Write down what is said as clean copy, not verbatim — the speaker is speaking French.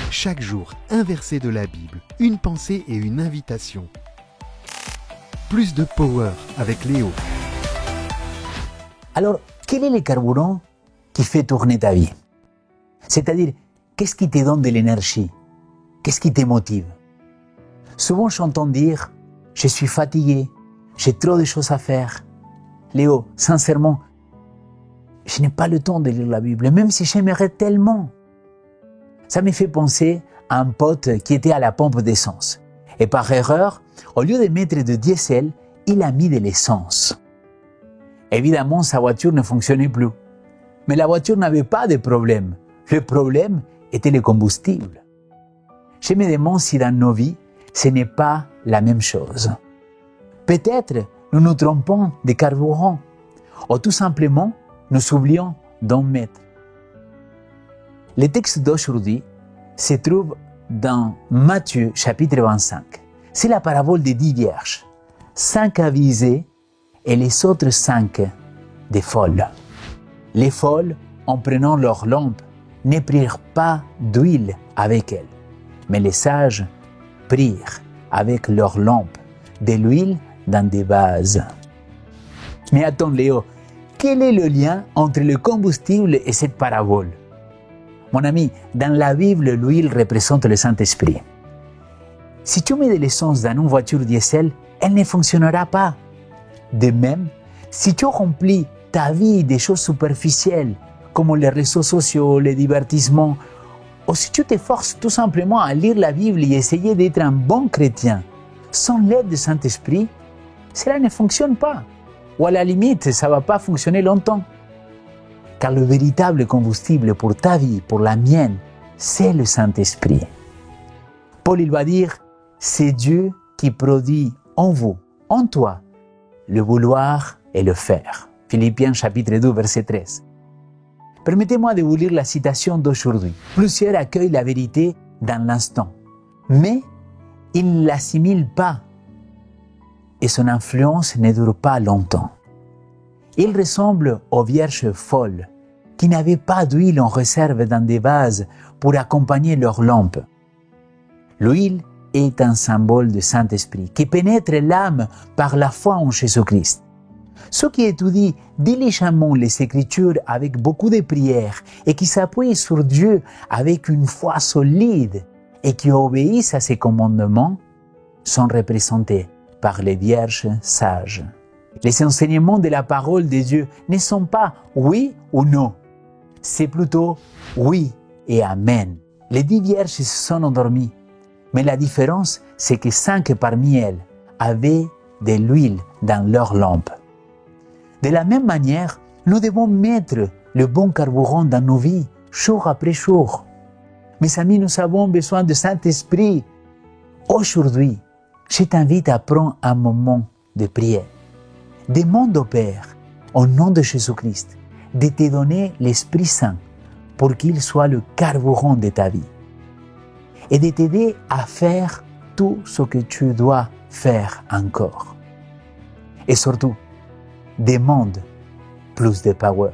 Chaque jour, un verset de la Bible, une pensée et une invitation. Plus de power avec Léo. Alors, quel est le carburant qui fait tourner ta vie? C'est-à-dire, qu'est-ce qui te donne de l'énergie? Qu'est-ce qui te motive? Souvent, j'entends dire, je suis fatigué, j'ai trop de choses à faire. Léo, sincèrement, je n'ai pas le temps de lire la Bible, même si j'aimerais tellement. Ça me fait penser à un pote qui était à la pompe d'essence. Et par erreur, au lieu de mettre de diesel, il a mis de l'essence. Évidemment, sa voiture ne fonctionnait plus. Mais la voiture n'avait pas de problème. Le problème était le combustible. Je me demande si dans nos vies, ce n'est pas la même chose. Peut-être nous nous trompons de carburant, ou tout simplement nous oublions d'en mettre. Le texte d'aujourd'hui se trouve dans Matthieu chapitre 25. C'est la parabole des 10 vierges, 5 avisées et les autres 5 des folles. Les folles, en prenant leur lampe, ne prirent pas d'huile avec elles, mais les sages prirent avec leur lampe de l'huile dans des vases. Mais attends Léo, quel est le lien entre le combustible et cette parabole? Mon ami, dans la Bible, l'huile représente le Saint-Esprit. Si tu mets de l'essence dans une voiture diesel, elle ne fonctionnera pas. De même, si tu remplis ta vie des choses superficielles, comme les réseaux sociaux, les divertissements, ou si tu t'efforces tout simplement à lire la Bible et essayer d'être un bon chrétien, sans l'aide du Saint-Esprit, cela ne fonctionne pas. Ou à la limite, ça ne va pas fonctionner longtemps. Car le véritable combustible pour ta vie, pour la mienne, c'est le Saint-Esprit. Paul, il va dire, c'est Dieu qui produit en vous, en toi, le vouloir et le faire. Philippiens chapitre 2, verset 13. Permettez-moi de vous lire la citation d'aujourd'hui. Plusieurs accueillent la vérité dans l'instant, mais ils ne l'assimilent pas et son influence ne dure pas longtemps. Il ressemble aux vierges folles qui n'avaient pas d'huile en réserve dans des vases pour accompagner leurs lampes. L'huile est un symbole du Saint-Esprit qui pénètre l'âme par la foi en Jésus-Christ. Ceux qui étudient diligemment les Écritures avec beaucoup de prières et qui s'appuient sur Dieu avec une foi solide et qui obéissent à ses commandements sont représentés par les vierges sages. Les enseignements de la parole de Dieu ne sont pas oui ou non, c'est plutôt oui et amen. Les 10 vierges se sont endormies, mais la différence, c'est que 5 parmi elles avaient de l'huile dans leur lampe. De la même manière, nous devons mettre le bon carburant dans nos vies, jour après jour. Mes amis, nous avons besoin du Saint-Esprit. Aujourd'hui, je t'invite à prendre un moment de prière. Demande au Père, au nom de Jésus-Christ, de te donner l'Esprit Saint pour qu'il soit le carburant de ta vie et de t'aider à faire tout ce que tu dois faire encore. Et surtout, demande plus de power.